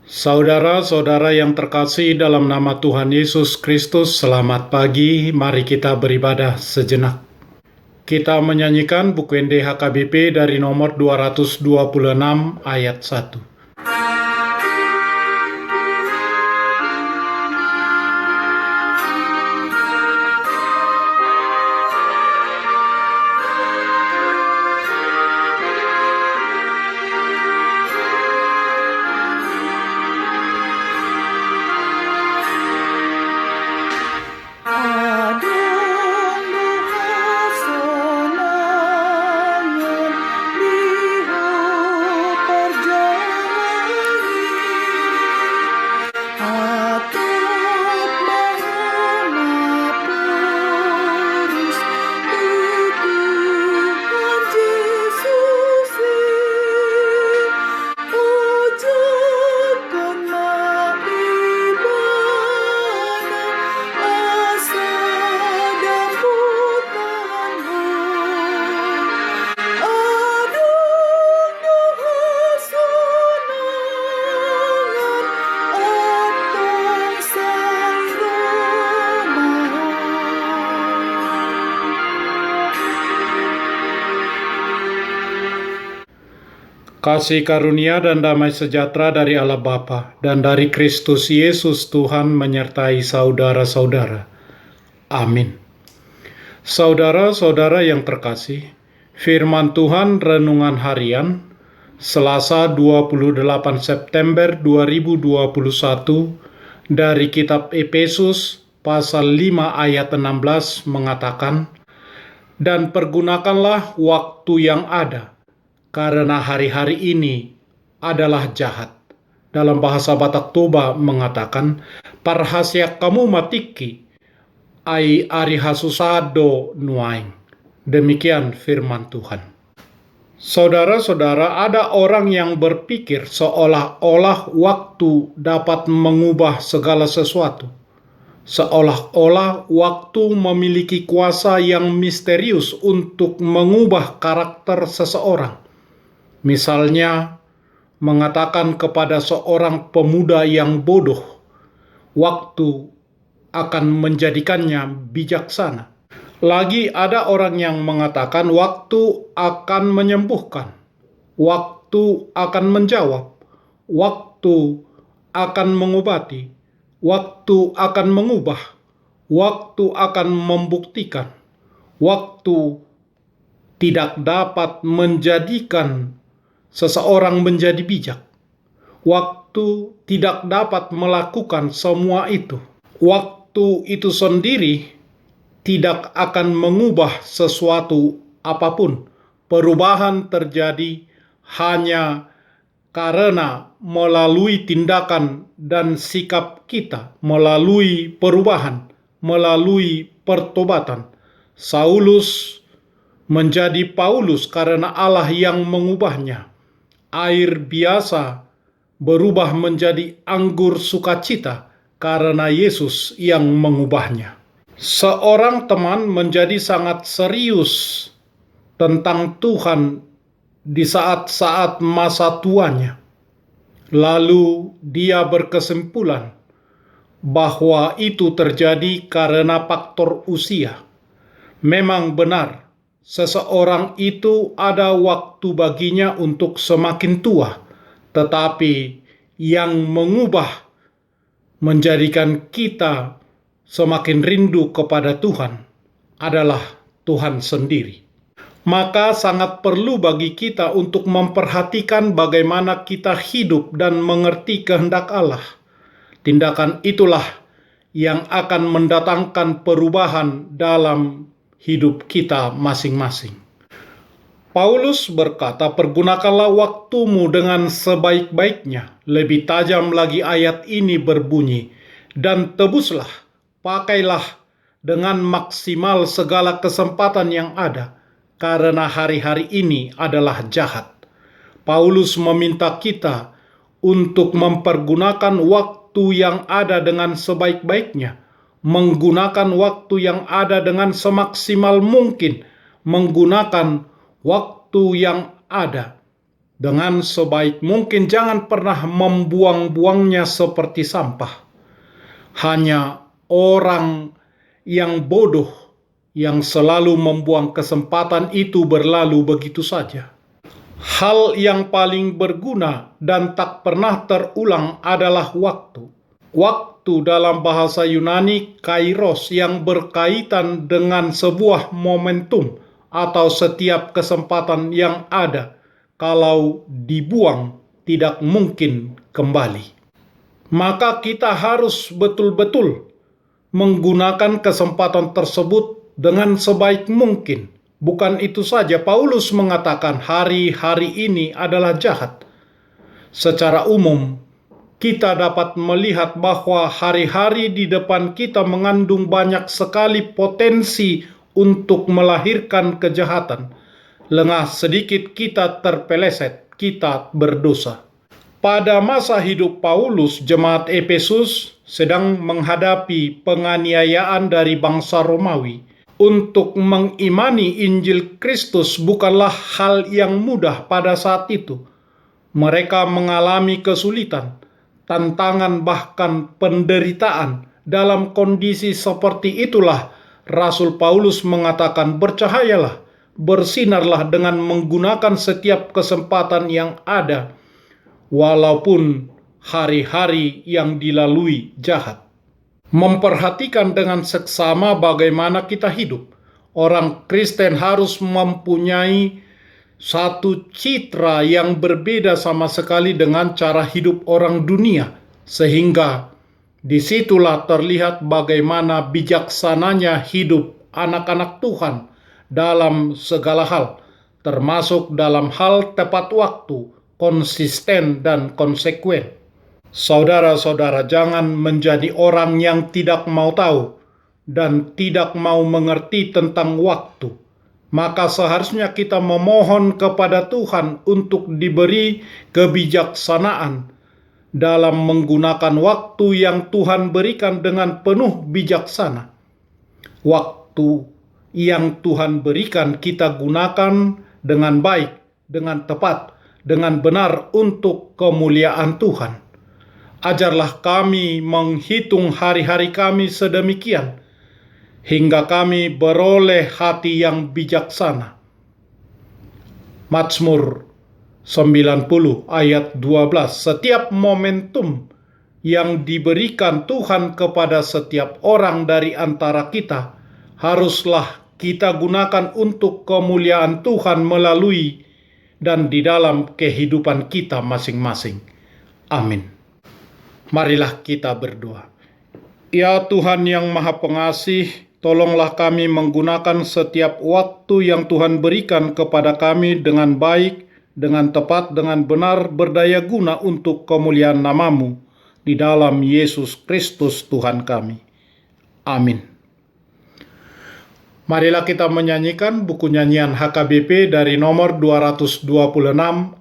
Saudara-saudara yang terkasih dalam nama Tuhan Yesus Kristus, selamat pagi. Mari kita beribadah sejenak. Kita menyanyikan buku NDHKBP dari nomor 226 ayat 1. Kasih karunia dan damai sejahtera dari Allah Bapa dan dari Kristus Yesus Tuhan menyertai saudara-saudara. Amin. Saudara-saudara yang terkasih, firman Tuhan renungan harian Selasa 28 September 2021 dari kitab Efesus pasal 5 ayat 16 mengatakan, "Dan pergunakanlah waktu yang ada, karena hari-hari ini adalah jahat." Dalam bahasa Batak Toba mengatakan, "Parhasya kamu matiki, ai ari hasusado nuaing." Demikian firman Tuhan. Saudara-saudara, ada orang yang berpikir seolah-olah waktu dapat mengubah segala sesuatu. Seolah-olah waktu memiliki kuasa yang misterius untuk mengubah karakter seseorang. Misalnya, mengatakan kepada seorang pemuda yang bodoh, waktu akan menjadikannya bijaksana. Lagi ada orang yang mengatakan waktu akan menyembuhkan, waktu akan menjawab, waktu akan mengobati, waktu akan mengubah, waktu akan membuktikan, waktu tidak dapat menjadikan seseorang menjadi bijak. Waktu tidak dapat melakukan semua itu. Waktu itu sendiri tidak akan mengubah sesuatu apapun. Perubahan terjadi hanya karena melalui tindakan dan sikap kita, melalui perubahan, melalui pertobatan. Saulus menjadi Paulus karena Allah yang mengubahnya. Air biasa berubah menjadi anggur sukacita karena Yesus yang mengubahnya. Seorang teman menjadi sangat serius tentang Tuhan di saat-saat masa tuanya. Lalu dia berkesimpulan bahwa itu terjadi karena faktor usia. Memang benar, seseorang itu ada waktu baginya untuk semakin tua, tetapi yang mengubah menjadikan kita semakin rindu kepada Tuhan adalah Tuhan sendiri. Maka sangat perlu bagi kita untuk memperhatikan bagaimana kita hidup dan mengerti kehendak Allah. Tindakan itulah yang akan mendatangkan perubahan dalam hidup kita masing-masing. Paulus berkata, "Pergunakanlah waktumu dengan sebaik-baiknya." Lebih tajam lagi ayat ini berbunyi, "Dan tebuslah, pakailah dengan maksimal segala kesempatan yang ada, karena hari-hari ini adalah jahat." Paulus meminta kita untuk mempergunakan waktu yang ada dengan sebaik-baiknya, menggunakan waktu yang ada dengan semaksimal mungkin, menggunakan waktu yang ada Dengan sebaik mungkin jangan pernah membuang-buangnya seperti sampah. Hanya orang yang bodoh yang selalu membuang kesempatan itu berlalu begitu saja. Hal yang paling berguna dan tak pernah terulang adalah waktu. Waktu dalam bahasa Yunani kairos yang berkaitan dengan sebuah momentum atau setiap kesempatan yang ada. Kalau dibuang tidak mungkin kembali. Maka kita harus betul-betul menggunakan kesempatan tersebut dengan sebaik mungkin. Bukan itu saja, Paulus mengatakan hari-hari ini adalah jahat. Secara umum, kita dapat melihat bahwa hari-hari di depan kita mengandung banyak sekali potensi untuk melahirkan kejahatan. Lengah sedikit kita terpeleset, kita berdosa. Pada masa hidup Paulus, jemaat Efesus sedang menghadapi penganiayaan dari bangsa Romawi. Untuk mengimani Injil Kristus bukanlah hal yang mudah pada saat itu. Mereka mengalami kesulitan, tantangan bahkan penderitaan. Dalam kondisi seperti itulah Rasul Paulus mengatakan, bercahayalah, bersinarlah dengan menggunakan setiap kesempatan yang ada, walaupun hari-hari yang dilalui jahat. Memperhatikan dengan seksama bagaimana kita hidup. Orang Kristen harus mempunyai satu citra yang berbeda sama sekali dengan cara hidup orang dunia, sehingga disitulah terlihat bagaimana bijaksananya hidup anak-anak Tuhan dalam segala hal, termasuk dalam hal tepat waktu, konsisten dan konsekuen. Saudara-saudara, jangan menjadi orang yang tidak mau tahu dan tidak mau mengerti tentang waktu. Maka seharusnya kita memohon kepada Tuhan untuk diberi kebijaksanaan dalam menggunakan waktu yang Tuhan berikan dengan penuh bijaksana. Waktu yang Tuhan berikan kita gunakan dengan baik, dengan tepat, dengan benar untuk kemuliaan Tuhan. Ajarlah kami menghitung hari-hari kami sedemikian, hingga kami beroleh hati yang bijaksana. Mazmur 90 ayat 12. Setiap momentum yang diberikan Tuhan kepada setiap orang dari antara kita, haruslah kita gunakan untuk kemuliaan Tuhan melalui dan di dalam kehidupan kita masing-masing. Amin. Marilah kita berdoa. Ya Tuhan yang Maha Pengasih, tolonglah kami menggunakan setiap waktu yang Tuhan berikan kepada kami dengan baik, dengan tepat, dengan benar, berdaya guna untuk kemuliaan nama-Mu di dalam Yesus Kristus Tuhan kami. Amin. Marilah kita menyanyikan buku nyanyian HKBP dari nomor 226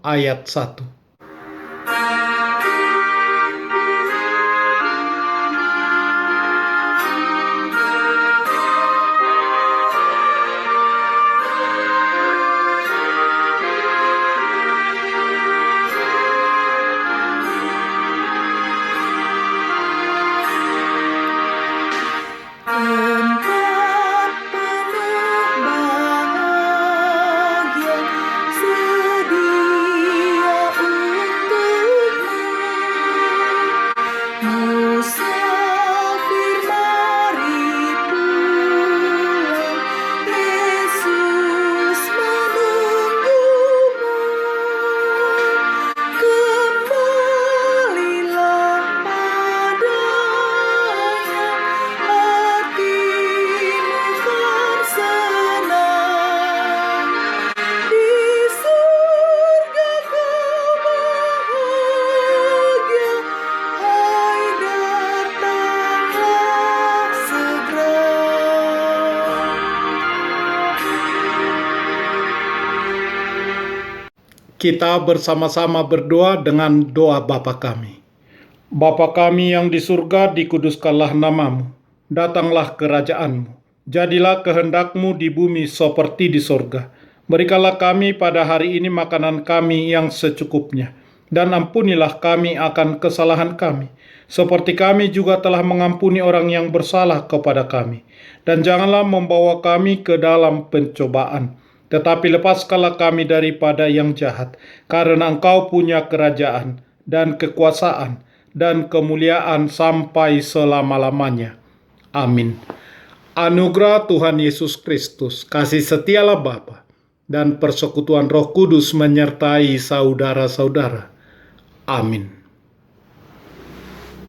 ayat 1. Kita bersama-sama berdoa dengan doa Bapa kami. Bapa kami yang di surga, dikuduskanlah nama-Mu. Datanglah kerajaan-Mu. Jadilah kehendak-Mu di bumi seperti di surga. Berikanlah kami pada hari ini makanan kami yang secukupnya, dan ampunilah kami akan kesalahan kami, seperti kami juga telah mengampuni orang yang bersalah kepada kami. Dan janganlah membawa kami ke dalam pencobaan, tetapi lepaskanlah kami daripada yang jahat, karena Engkau punya kerajaan, dan kekuasaan, dan kemuliaan sampai selama-lamanya. Amin. Anugerah Tuhan Yesus Kristus, kasih setialah Bapa, dan persekutuan Roh Kudus menyertai saudara-saudara. Amin.